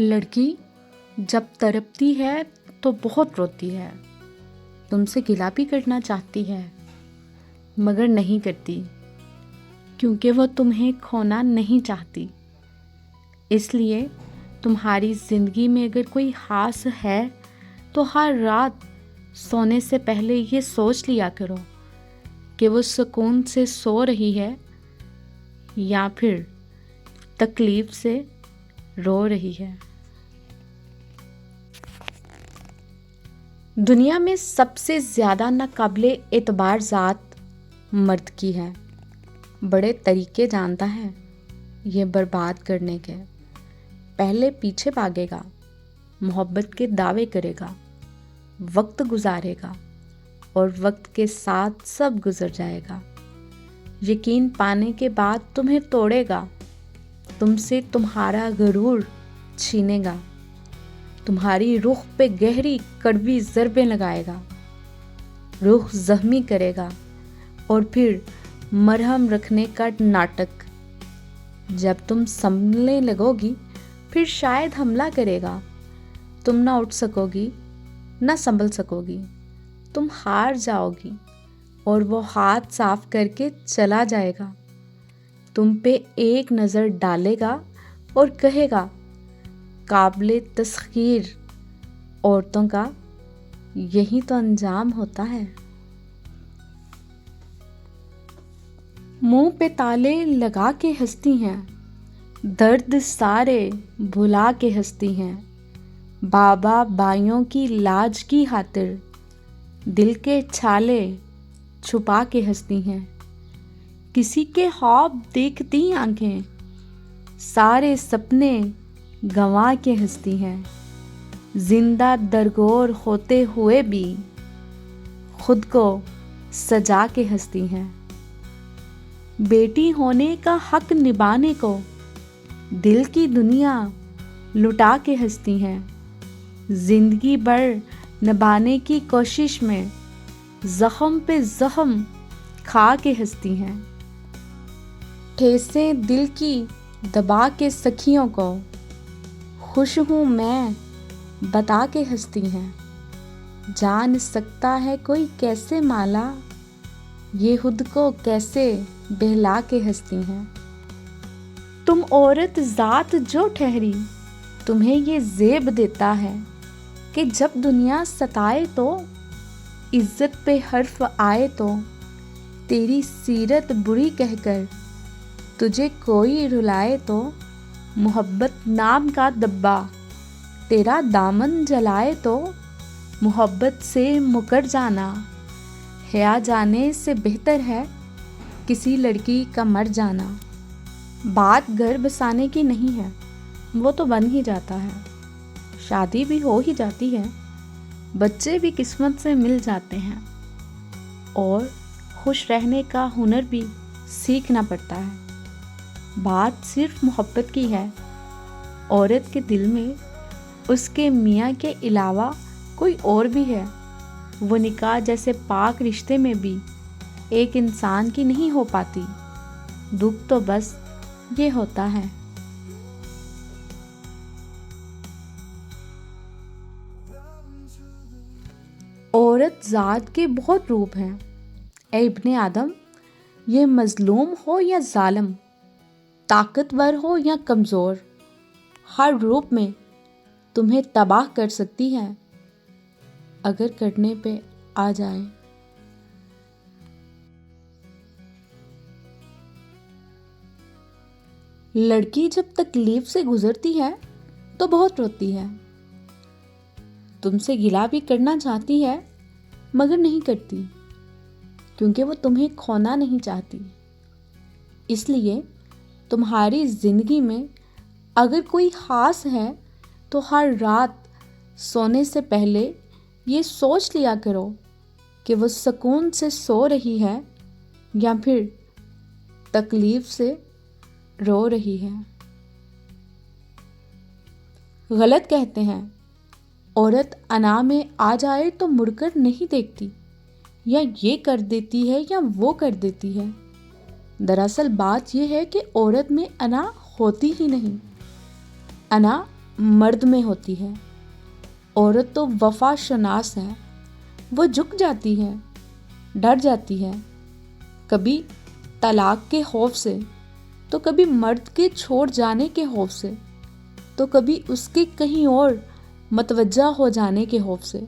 لڑکی جب تڑپتی ہے تو بہت روتی ہے، تم سے گلہ بھی کرنا چاہتی ہے مگر نہیں کرتی، کیونکہ وہ تمہیں کھونا نہیں چاہتی۔ اس لیے تمہاری زندگی میں اگر کوئی خاص ہے تو ہر رات سونے سے پہلے یہ سوچ لیا کرو کہ وہ سکون سے سو رہی ہے یا پھر تکلیف سے رو رہی ہے۔ دنیا میں سب سے زیادہ ناقابل اعتبار ذات مرد کی ہے۔ بڑے طریقے جانتا ہے یہ برباد کرنے کے۔ پہلے پیچھے بھاگے گا، محبت کے دعوے کرے گا، وقت گزارے گا اور وقت کے ساتھ سب گزر جائے گا۔ یقین پانے کے بعد تمہیں توڑے گا، تم سے تمہارا غرور چھینے گا، تمہاری رخ پہ گہری کڑوی ضربیں لگائے گا، رخ زخمی کرے گا اور پھر مرہم رکھنے کا ناٹک۔ جب تم سنبھلنے لگو گی پھر شاید حملہ کرے گا، تم نہ اٹھ سکو گی نہ سنبھل سکو گی، تم ہار جاؤ گی اور وہ ہاتھ صاف کر کے چلا جائے گا، تم پہ ایک نظر ڈالے گا اور کہے گا قابل تسخیر عورتوں کا یہی تو انجام ہوتا ہے۔ منہ پہ تالے لگا کے ہنستی ہیں، درد سارے بھلا کے ہنستی ہیں، بابا بھائیوں کی لاج کی خاطر دل کے چھالے چھپا کے ہنستی ہیں، کسی کے خواب دیکھتی آنکھیں سارے سپنے گنوا کے ہنستی ہیں، زندہ درگور ہوتے ہوئے بھی خود کو سجا کے ہنستی ہیں، بیٹی ہونے کا حق نبھانے کو دل کی دنیا لٹا کے ہنستی ہیں، زندگی بھر نبھانے کی کوشش میں زخم پہ زخم کھا کے ہنستی ہیں، ٹھیسیں دل کی دبا کے سکھیوں کو خوش ہوں میں بتا کے ہنستی ہیں، جان سکتا ہے کوئی کیسے مالا یہ خود کو کیسے بہلا کے ہنستی ہیں۔ تم عورت ذات جو ٹھہری تمہیں یہ زیب دیتا ہے کہ جب دنیا ستائے تو عزت پہ حرف آئے تو تیری سیرت بری کہہ کر تجھے کوئی رلائے تو محبت نام کا دبا تیرا دامن جلائے تو محبت سے مکر جانا حیا جانے سے بہتر ہے کسی لڑکی کا مر جانا۔ بات گھر بسانے کی نہیں ہے، وہ تو بن ہی جاتا ہے، شادی بھی ہو ہی جاتی ہے، بچے بھی قسمت سے مل جاتے ہیں اور خوش رہنے کا ہنر بھی سیکھنا پڑتا ہے۔ بات صرف محبت کی ہے، عورت کے دل میں اس کے میاں کے علاوہ کوئی اور بھی ہے، وہ نکاح جیسے پاک رشتے میں بھی ایک انسان کی نہیں ہو پاتی۔ دکھ تو بس یہ ہوتا ہے۔ عورت ذات کے بہت روپ ہیں، اے ابن آدم، یہ مظلوم ہو یا ظالم، طاقتور ہو یا کمزور، ہر روپ میں تمہیں تباہ کر سکتی ہے اگر کرنے پہ آ جائے۔ لڑکی جب تکلیف سے گزرتی ہے تو بہت روتی ہے، تم سے گلہ بھی کرنا چاہتی ہے مگر نہیں کرتی، کیونکہ وہ تمہیں کھونا نہیں چاہتی۔ اس لیے تمہاری زندگی میں اگر کوئی خاص ہے تو ہر رات سونے سے پہلے یہ سوچ لیا کرو کہ وہ سکون سے سو رہی ہے یا پھر تکلیف سے رو رہی ہے۔ غلط کہتے ہیں عورت انا میں آ جائے تو مڑ کر نہیں دیکھتی، یا یہ کر دیتی ہے یا وہ کر دیتی ہے۔ دراصل بات یہ ہے کہ عورت میں انا ہوتی ہی نہیں۔ انا مرد میں ہوتی ہے۔ عورت تو وفا شناس ہے، وہ جھک جاتی ہے، ڈر جاتی ہے، کبھی طلاق کے خوف سے، تو کبھی مرد کے چھوڑ جانے کے خوف سے، تو کبھی اس کے کہیں اور متوجہ ہو جانے کے خوف سے،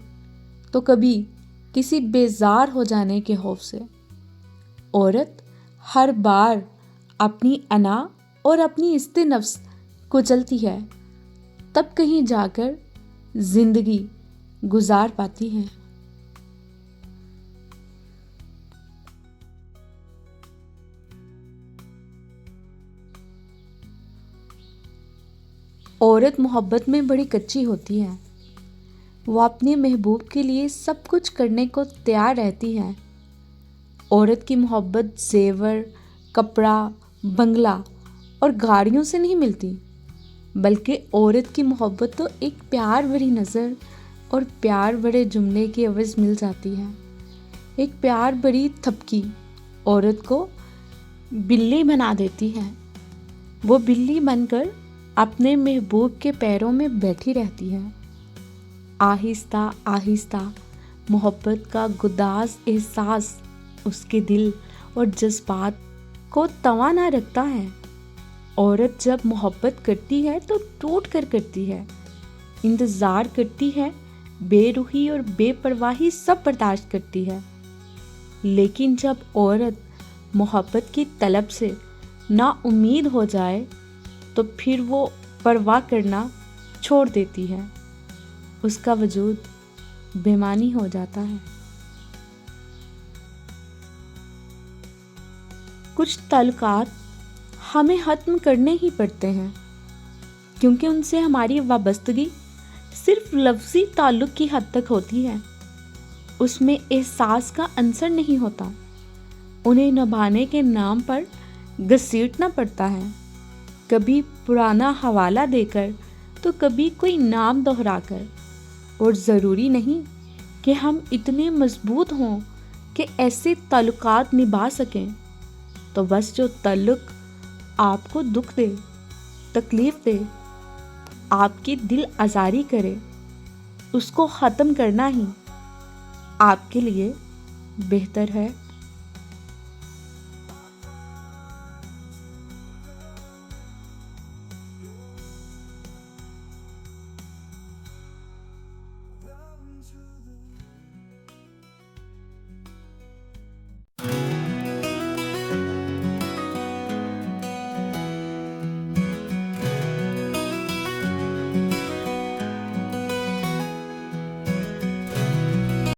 تو کبھی کسی بیزار ہو جانے کے خوف سے۔ عورت ہر بار اپنی انا اور اپنی عزت نفس کچلتی ہے، تب کہیں جا کر زندگی گزار پاتی ہے۔ عورت محبت میں بڑی کچی ہوتی ہے، وہ اپنے محبوب کے لیے سب کچھ کرنے کو تیار رہتی ہے۔ عورت کی محبت زیور، کپڑا، بنگلہ اور گاڑیوں سے نہیں ملتی، بلکہ عورت کی محبت تو ایک پیار بھری نظر اور پیار بھرے جملے کی عوض مل جاتی ہے۔ ایک پیار بھری تھپکی عورت کو بلی بنا دیتی ہے، وہ بلی بن کر اپنے محبوب کے پیروں میں بیٹھی رہتی ہے۔ آہستہ آہستہ محبت کا گداز احساس اس کے دل اور جذبات کو توانا رکھتا ہے۔ عورت جب محبت کرتی ہے تو ٹوٹ کر کرتی ہے، انتظار کرتی ہے، بے روحی اور بے پرواہی سب برداشت کرتی ہے۔ لیکن جب عورت محبت کی طلب سے نا امید ہو جائے تو پھر وہ پرواہ کرنا چھوڑ دیتی ہے، اس کا وجود بے معنی ہو جاتا ہے۔ کچھ تعلقات ہمیں ختم کرنے ہی پڑتے ہیں، کیونکہ ان سے ہماری وابستگی صرف لفظی تعلق کی حد تک ہوتی ہے، اس میں احساس کا عنصر نہیں ہوتا۔ انہیں نبھانے کے نام پر گھسیٹنا پڑتا ہے، کبھی پرانا حوالہ دے کر تو کبھی کوئی نام دہرا کر، اور ضروری نہیں کہ ہم اتنے مضبوط ہوں کہ ایسے تعلقات نبھا سکیں۔ تو بس جو تعلق آپ کو دکھ دے، تکلیف دے، آپ کی دل آزاری کرے، اس کو ختم کرنا ہی آپ کے لیے بہتر ہے۔